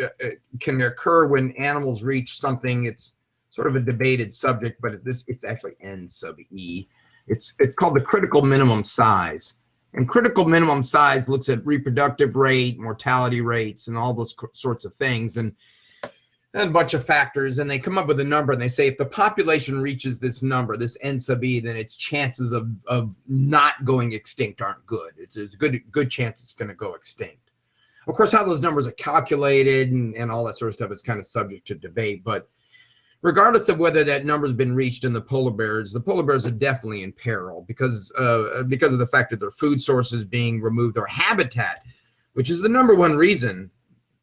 [SPEAKER 1] can occur when animals reach something. It's sort of a debated subject, but it's actually N sub E. It's called the critical minimum size. And critical minimum size looks at reproductive rate, mortality rates, and all those sorts of things, and a bunch of factors, and they come up with a number, and they say if the population reaches this number, this N sub E, then its chances of not going extinct aren't good. It's a good chance it's going to go extinct. Of course, how those numbers are calculated and all that sort of stuff is kind of subject to debate, but regardless of whether that number's been reached in the polar bears are definitely in peril because of the fact that their food sources being removed, their habitat, which is the #1 reason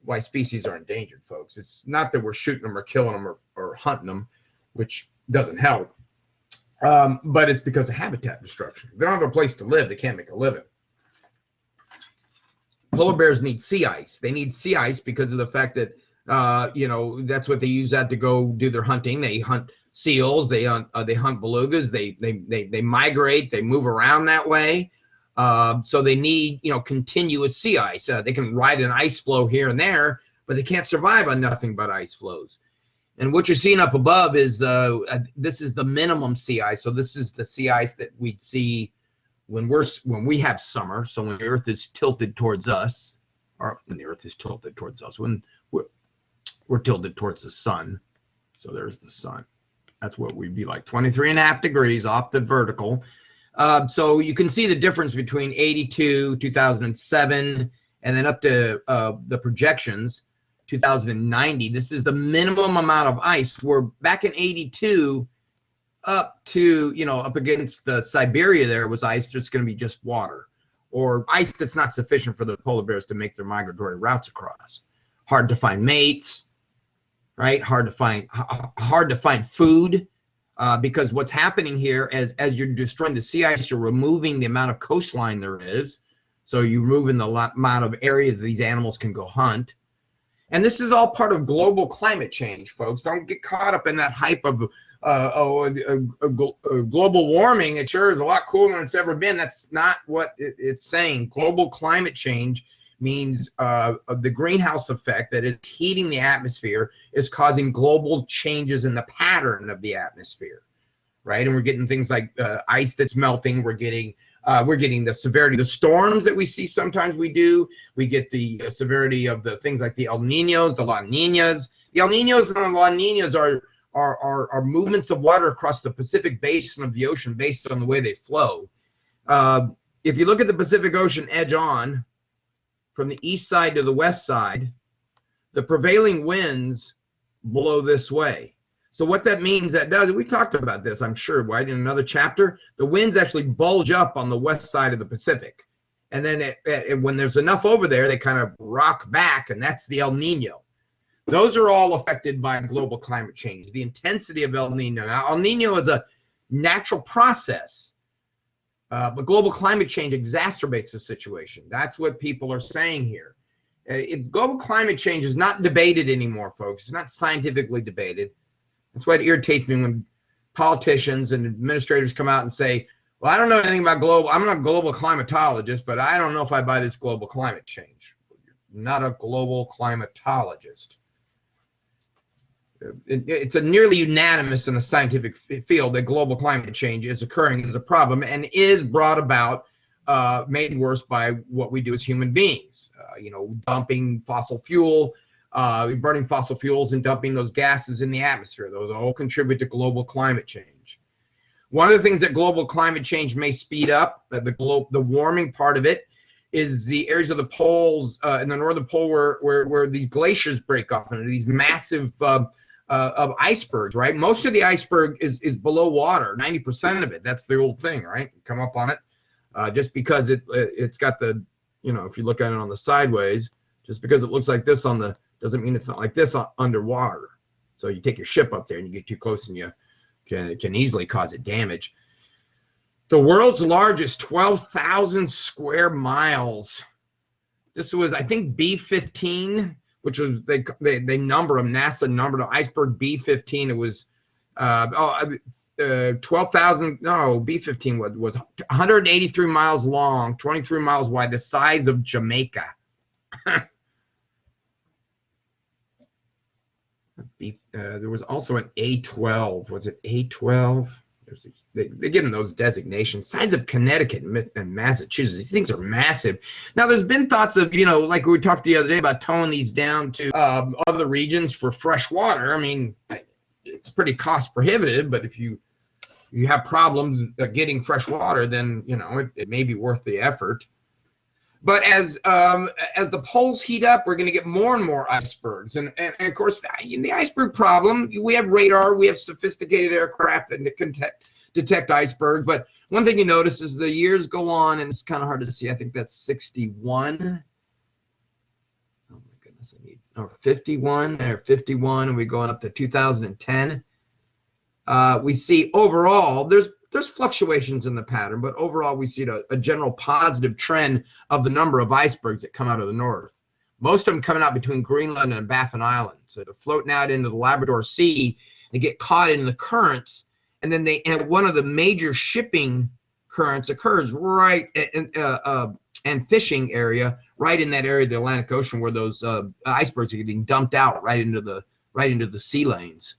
[SPEAKER 1] why species are endangered, folks. It's not that we're shooting them or killing them or hunting them, which doesn't help, but it's because of habitat destruction. If they don't have a place to live, they can't make a living. Polar bears need sea ice. They need sea ice because of the fact that you know, that's what they use that to go do their hunting. They hunt seals, they hunt belugas, they migrate, they move around that way. So they need, you know, continuous sea ice. They can ride an ice floe here and there, but they can't survive on nothing but ice floes. And what you're seeing up above is this is the minimum sea ice. So this is the sea ice that we'd see when we have summer. So when the Earth is tilted towards us, or when the Earth is tilted towards us, when we're tilted towards the sun. So there's the sun. That's what we'd be like, 23.5 degrees off the vertical. So you can see the difference between 82, 2007, and then up to the projections, 2090. This is the minimum amount of ice. We're back in 82 up to, you know, up against the Siberia there was ice that's going to be just water, or ice that's not sufficient for the polar bears to make their migratory routes across. Hard to find mates, right? Hard to find food, because what's happening here as you're destroying the sea ice, you're removing the amount of coastline there is. So you're removing the amount of areas these animals can go hunt. And this is all part of global climate change, folks. Don't get caught up in that hype of global warming. It sure is a lot cooler than it's ever been. That's not what it's saying. Global climate change means the greenhouse effect that is heating the atmosphere is causing global changes in the pattern of the atmosphere, right? And we're getting things like ice that's melting. We're getting the severity of the storms that we see. Sometimes we get the severity of the things like the El Niños, the La Niñas. The El Niños and the La Niñas are movements of water across the Pacific basin of the ocean based on the way they flow. If you look at the Pacific Ocean edge on, from the east side to the west side, the prevailing winds blow this way. So what that means, we talked about this, I'm sure, right, in another chapter. The winds actually bulge up on the west side of the Pacific. And then when there's enough over there, they kind of rock back, and that's the El Nino. Those are all affected by global climate change, the intensity of El Nino. Now, El Nino is a natural process. But global climate change exacerbates the situation. That's what people are saying here. Global climate change is not debated anymore, folks. It's not scientifically debated. That's why it irritates me when politicians and administrators come out and say, Well, I don't know anything about global. I'm not a global climatologist, but I don't know if I buy this global climate change. I'm not a global climatologist. It's a nearly unanimous in the scientific field that global climate change is occurring as a problem and is brought about, made worse by what we do as human beings. Dumping fossil fuel, burning fossil fuels and dumping those gases in the atmosphere. Those all contribute to global climate change. One of the things that global climate change may speed up, the warming part of it, is the areas of the poles in the northern pole where these glaciers break off into these massive of icebergs, right? Most of the iceberg is below water, 90% of it. That's the old thing, right? You come up on it, just because it's got the, if you look at it on the sideways, just because it looks like this doesn't mean it's not like this underwater. So you take your ship up there and you get too close and you can easily cause it damage. The world's largest 12,000 square miles. This was, I think, B-15, which was, they number them, NASA numbered them, iceberg B-15. It was 12,000, no, B-15 was 183 miles long, 23 miles wide, the size of Jamaica. There was also an A-12. Was it A-12? They give them those designations. Size of Connecticut and Massachusetts. These things are massive. Now, there's been thoughts of, like we talked the other day about towing these down to other regions for fresh water. I mean, it's pretty cost prohibitive, but if you have problems getting fresh water, then, it may be worth the effort. But as the poles heat up, we're going to get more and more icebergs. And of course, in the iceberg problem, we have radar, we have sophisticated aircraft that can detect icebergs. But one thing you notice is the years go on, and it's kind of hard to see. I think that's 61. Oh, my goodness, 51, and we're going up to 2010. We see overall, there's fluctuations in the pattern, but overall we see a general positive trend of the number of icebergs that come out of the north. Most of them coming out between Greenland and Baffin Island. So they're floating out into the Labrador Sea, they get caught in the currents, and then and one of the major shipping currents occurs right and fishing area right in that area of the Atlantic Ocean where those icebergs are getting dumped out right into the sea lanes.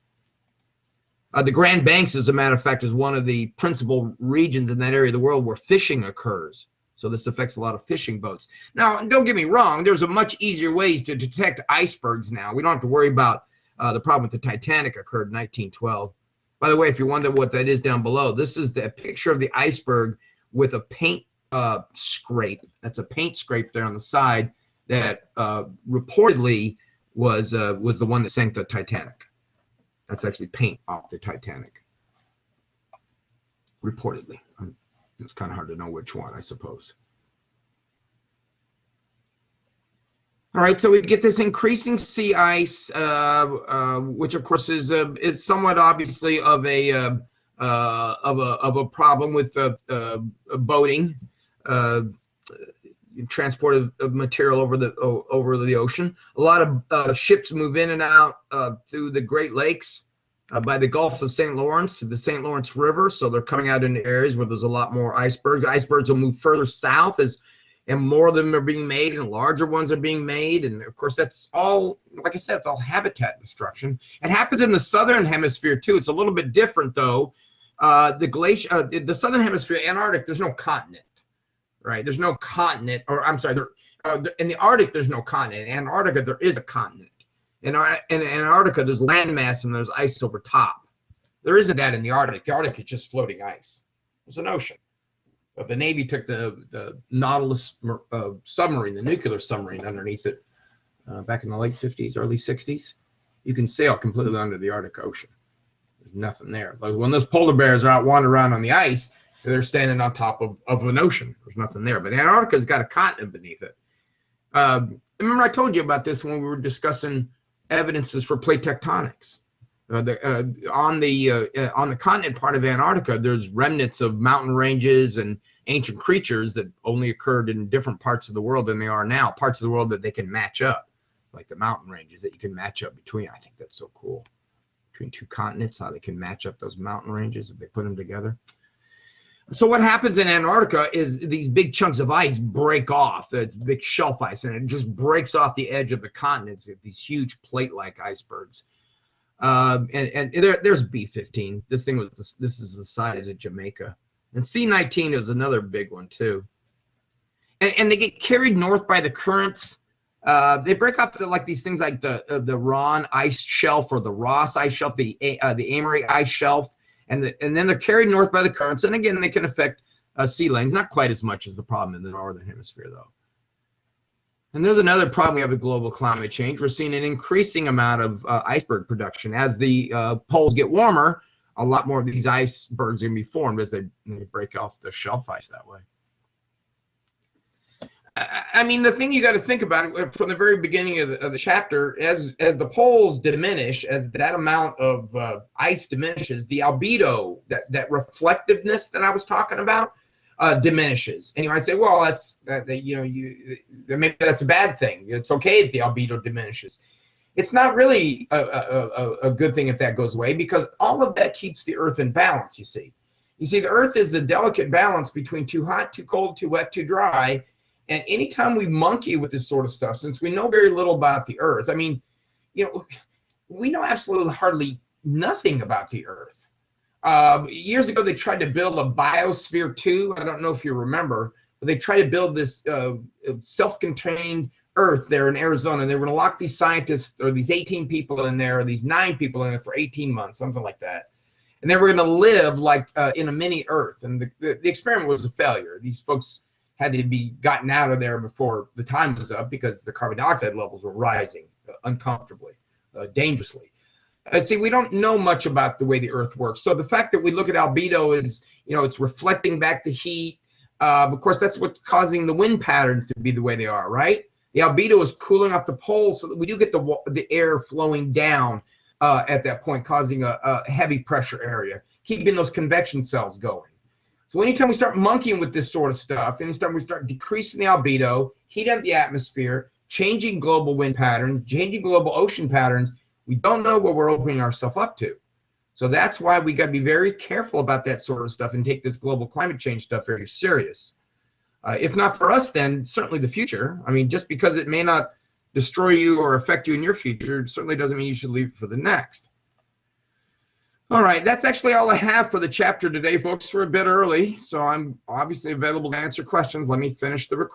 [SPEAKER 1] The Grand Banks, as a matter of fact, is one of the principal regions in that area of the world where fishing occurs. So this affects a lot of fishing boats. Now, don't get me wrong, there's a much easier ways to detect icebergs now. We don't have to worry about the problem with the Titanic occurred in 1912. By the way, if you wonder what that is down below, this is the picture of the iceberg with a paint scrape. That's a paint scrape there on the side that reportedly was the one that sank the Titanic. That's actually paint off the Titanic, reportedly. It's kind of hard to know which one, I suppose. All right, so we get this increasing sea ice, which of course is somewhat obviously of a problem with boating, transport of material over the ocean. A lot of ships move in and out through the Great Lakes by the Gulf of St. Lawrence to the St. Lawrence River. So they're coming out into areas where there's a lot more icebergs. Icebergs will move further south and more of them are being made and larger ones are being made. And of course, that's all, like I said, it's all habitat destruction. It happens in the southern hemisphere too. It's a little bit different though. The southern hemisphere, Antarctic, there's no continent. Right, there's no continent, or I'm sorry, in the Arctic there's no continent. In Antarctica there is a continent. In Antarctica there's landmass and there's ice over top. There isn't that in the Arctic. The Arctic is just floating ice. It's an ocean. But the Navy took the Nautilus submarine, the nuclear submarine, underneath it back in the late 50s, early 60s. You can sail completely under the Arctic Ocean. There's nothing there. But when those polar bears are out wandering around on the ice, they're standing on top of an ocean. There's nothing there. But Antarctica's got a continent beneath it. Remember I told you about this when we were discussing evidences for plate tectonics. On the continent part of Antarctica, there's remnants of mountain ranges and ancient creatures that only occurred in different parts of the world than they are now. Parts of the world that they can match up, like the mountain ranges that you can match up between. I think that's so cool. Between two continents, how they can match up those mountain ranges if they put them together. So what happens in Antarctica is these big chunks of ice break off. It's big shelf ice, and it just breaks off the edge of the continents. These huge plate-like icebergs. And there's B-15. This thing was this is the size of Jamaica. And C-19 is another big one too. And they get carried north by the currents. They break off like these things like the Ron ice shelf or the Ross ice shelf, the Amory ice shelf. And then they're carried north by the currents, and again, they can affect sea lanes, not quite as much as the problem in the northern hemisphere, though. And there's another problem we have with global climate change. We're seeing an increasing amount of iceberg production. As the poles get warmer, a lot more of these icebergs are going to be formed as they break off the shelf ice that way. I mean, the thing you got to think about from the very beginning of the chapter, as the poles diminish, as that amount of ice diminishes, the albedo, that reflectiveness that I was talking about, diminishes. And you might say, well, maybe that's a bad thing. It's okay if the albedo diminishes. It's not really a good thing if that goes away, because all of that keeps the Earth in balance. You see, the Earth is a delicate balance between too hot, too cold, too wet, too dry. And anytime we monkey with this sort of stuff, since we know very little about the Earth, I mean, we know absolutely hardly nothing about the Earth. Years ago, they tried to build a biosphere 2. I don't know if you remember, but they tried to build this self-contained Earth there in Arizona. And they were going to lock these scientists, or these 18 people in there, or these 9 people in there for 18 months, something like that. And they were going to live like in a mini Earth. And the experiment was a failure. These folks had to be gotten out of there before the time was up, because the carbon dioxide levels were rising uncomfortably, dangerously. See, we don't know much about the way the Earth works. So the fact that we look at albedo is, it's reflecting back the heat. Of course, that's what's causing the wind patterns to be the way they are, right? The albedo is cooling off the poles, so that we do get the air flowing down at that point, causing a heavy pressure area, keeping those convection cells going. So anytime we start monkeying with this sort of stuff, anytime we start decreasing the albedo, heat up the atmosphere, changing global wind patterns, changing global ocean patterns, we don't know what we're opening ourselves up to. So that's why we got to be very careful about that sort of stuff and take this global climate change stuff very serious. If not for us, then certainly the future. I mean, just because it may not destroy you or affect you in your future, it certainly doesn't mean you should leave it for the next. All right, that's actually all I have for the chapter today, folks. We're a bit early, so I'm obviously available to answer questions. Let me finish the recording.